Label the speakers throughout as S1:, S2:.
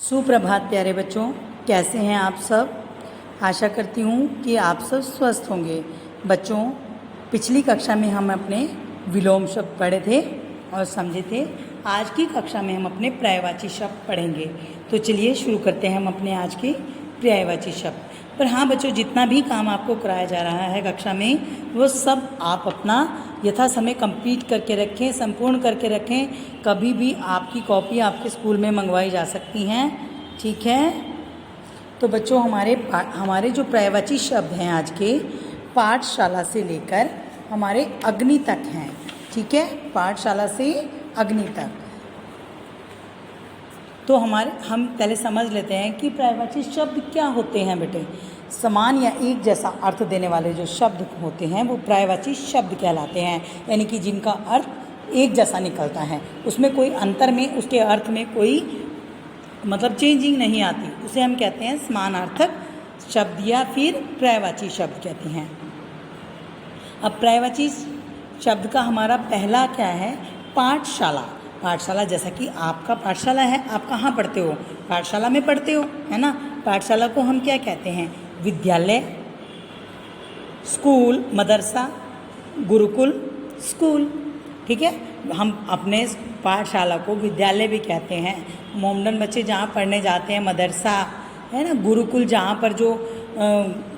S1: सुप्रभात प्यारे बच्चों, कैसे हैं आप सब। आशा करती हूँ कि आप सब स्वस्थ होंगे। बच्चों, पिछली कक्षा में हम अपने विलोम शब्द पढ़े थे और समझे थे। आज की कक्षा में हम अपने पर्यायवाची शब्द पढ़ेंगे। तो चलिए शुरू करते हैं हम अपने आज के पर्यायवाची शब्द। पर हाँ बच्चों, जितना भी काम आपको कराया जा रहा है कक्षा में, वो सब आप अपना यथा समय कंप्लीट करके रखें, संपूर्ण करके रखें। कभी भी आपकी कॉपी आपके स्कूल में मंगवाई जा सकती हैं, ठीक है। तो बच्चों, हमारे जो पर्यायवाची शब्द हैं आज के, पाठशाला से लेकर हमारे अग्नि तक हैं, ठीक है। पाठशाला से अग्नि तक। तो हम पहले समझ लेते हैं कि पर्यायवाची शब्द क्या होते हैं बेटे। समान या एक जैसा अर्थ देने वाले जो शब्द होते हैं वो पर्यायवाची शब्द कहलाते हैं, यानी कि जिनका अर्थ एक जैसा निकलता है, उसमें कोई अंतर में, उसके अर्थ में कोई मतलब चेंजिंग नहीं आती, उसे हम कहते हैं समानार्थक शब्द या फिर पर्यायवाची शब्द कहते हैं। अब पर्यायवाची शब्द का हमारा पहला क्या है, पाठशाला। पाठशाला, जैसा कि आपका पाठशाला है, आप कहाँ पढ़ते हो, पाठशाला में पढ़ते हो, है ना। पाठशाला को हम क्या कहते हैं, विद्यालय, स्कूल, मदरसा, गुरुकुल, स्कूल, ठीक है। हम अपने पाठशाला को विद्यालय भी कहते हैं। मोमडन बच्चे जहाँ पढ़ने जाते हैं, मदरसा है ना, गुरुकुल जहाँ पर जो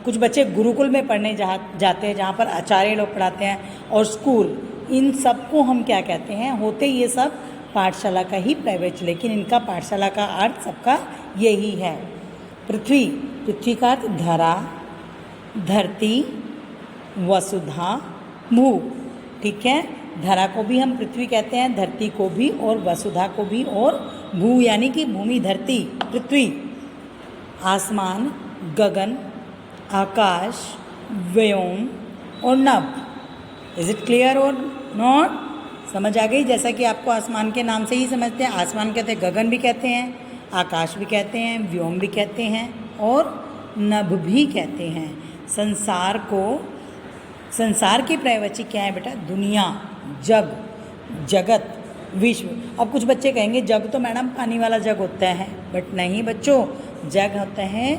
S1: कुछ बच्चे गुरुकुल में पढ़ने जाते हैं, जहाँ पर आचार्य लोग पढ़ाते हैं, और स्कूल, इन सब को हम क्या कहते हैं, होते ये सब पाठशाला का ही पर्यायवाची, लेकिन इनका पाठशाला का अर्थ सबका यही है। पृथ्वी, पृथ्वी का अर्थ धरा, धरती, वसुधा, भू, ठीक है। धरा को भी हम पृथ्वी कहते हैं, धरती को भी, और वसुधा को भी, और भू यानी कि भूमि, धरती, पृथ्वी। आसमान, गगन, आकाश, व्योम और नभ। इज इट क्लियर और नॉट? समझ आ गई? जैसा कि आपको आसमान के नाम से ही समझते हैं, आसमान कहते हैं, गगन भी कहते हैं, आकाश भी कहते हैं, व्योम भी कहते हैं, और नभ भी कहते हैं। संसार की पर्यायवाची क्या है बेटा? दुनिया, जग, जगत, विश्व। अब कुछ बच्चे कहेंगे जग तो मैडम पानी वाला जग होता है, बट नहीं बच्चों, जग होता है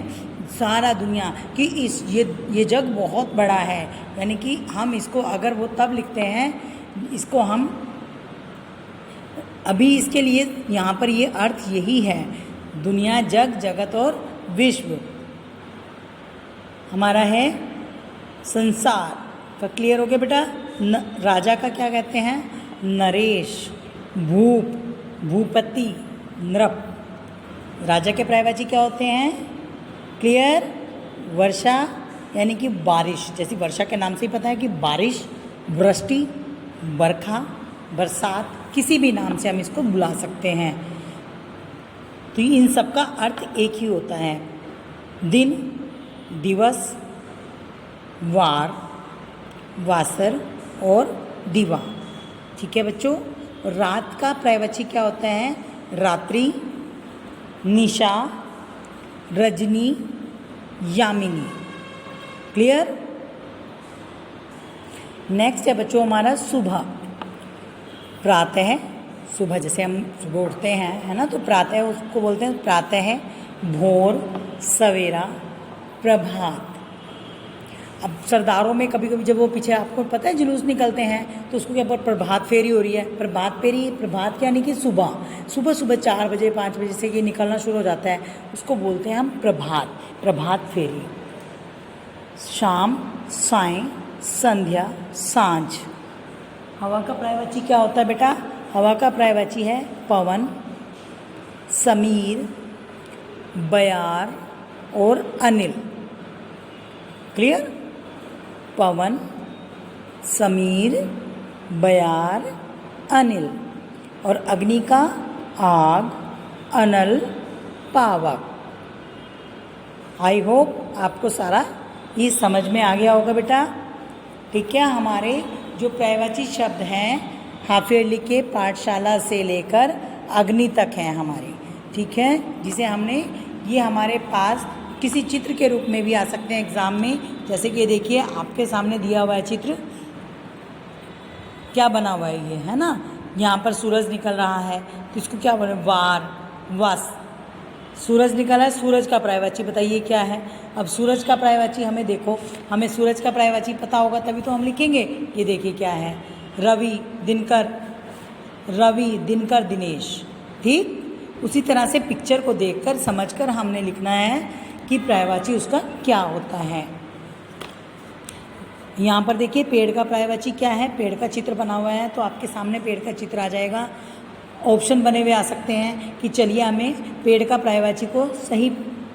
S1: सारा दुनिया कि ये जग बहुत बड़ा है, यानी कि हम इसको अगर वो तब लिखते हैं, इसको हम अभी इसके लिए यहाँ पर ये अर्थ यही है, दुनिया, जग, जगत और विश्व हमारा है संसार का। क्लियर हो गया बेटा? राजा का क्या कहते हैं? नरेश, भूप, भूपति, नृप। राजा के पर्यायवाची क्या होते हैं? क्लियर? वर्षा यानी कि बारिश, जैसी वर्षा के नाम से ही पता है कि बारिश, वृष्टि, बरखा, बरसात, किसी भी नाम से हम इसको बुला सकते हैं। तो इन सब का अर्थ एक ही होता है, दिन, दिवस, वार, वासर और दिवा, ठीक है बच्चों। रात का पर्यायवाची क्या होता है? रात्रि, निशा, रजनी, यामिनी। क्लियर? नेक्स्ट है बच्चों हमारा सुबह। प्रातः, सुबह जैसे हम सुबह उठते हैं, है ना, तो प्रातः उसको बोलते हैं प्रातः, भोर, सवेरा, प्रभात। अब सरदारों में कभी कभी जब वो पीछे आपको पता है जुलूस निकलते हैं, तो उसको क्या बोलते, प्रभात फेरी हो रही है, प्रभात फेरी, प्रभात यानी कि सुबह, सुबह सुबह 4 बजे 5 बजे से ये निकलना शुरू हो जाता है, उसको बोलते हैं हम प्रभात, प्रभात फेरी। शाम, साय, संध्या, सांझ। हवा का पर्यायवाची क्या होता है बेटा? हवा का पर्यायवाची है पवन, समीर, बयार और अनिल। क्लियर? पवन, समीर, बयार, अनिल। और अग्नि का आग, अनल, पावक। आई होप आपको सारा ये समझ में आ गया होगा बेटा, ठीक है। हमारे जो पर्यायवाची शब्द हैं हाफ ईयरली के पाठशाला से लेकर अग्नि तक हैं हमारे, ठीक है, जिसे हमने, ये हमारे पास किसी चित्र के रूप में भी आ सकते हैं एग्ज़ाम में। जैसे कि ये देखिए आपके सामने दिया हुआ है चित्र, क्या बना हुआ है ये, है ना, यहाँ पर सूरज निकल रहा है, तो इसको क्या बोले? वार, वस, सूरज निकला है, सूरज का पर्यायवाची बताइए क्या है। अब सूरज का पर्यायवाची हमें देखो, हमें सूरज का पर्यायवाची पता होगा तभी तो हम लिखेंगे। ये देखिए क्या है, रवि, दिनकर, रवि, दिनकर, दिनेश। ठीक उसी तरह से पिक्चर को देखकर समझकर हमने लिखना है कि पर्यायवाची उसका क्या होता है। यहाँ पर देखिए पेड़ का पर्यायवाची क्या है, पेड़ का चित्र बना हुआ है तो आपके सामने पेड़ का चित्र आ जाएगा। ऑप्शन बने हुए आ सकते हैं कि चलिए हमें पेड़ का पर्यायवाची को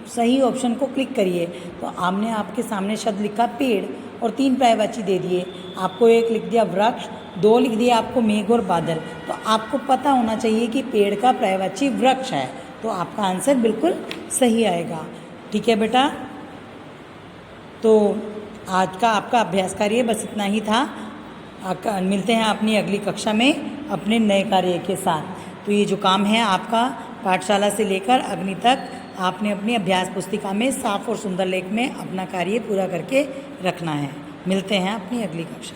S1: सही ऑप्शन को क्लिक करिए, तो आपने आपके सामने शब्द लिखा पेड़ और 3 पर्यायवाची दे दिए। आपको एक लिख दिया वृक्ष, 2 लिख दिया आपको मेघ और बादल। तो आपको पता होना चाहिए कि पेड़ का पर्यायवाची वृक्ष है, तो आपका आंसर बिल्कुल सही आएगा। ठीक है बेटा, तो आज का आपका अभ्यास कार्य बस इतना ही था। मिलते हैं अपनी अगली कक्षा में अपने नए कार्य के साथ। तो ये जो काम है आपका पाठशाला से लेकर अग्नि तक, आपने अपनी अभ्यास पुस्तिका में साफ और सुंदर लेख में अपना कार्य पूरा करके रखना है। मिलते हैं अपनी अगली कक्षा।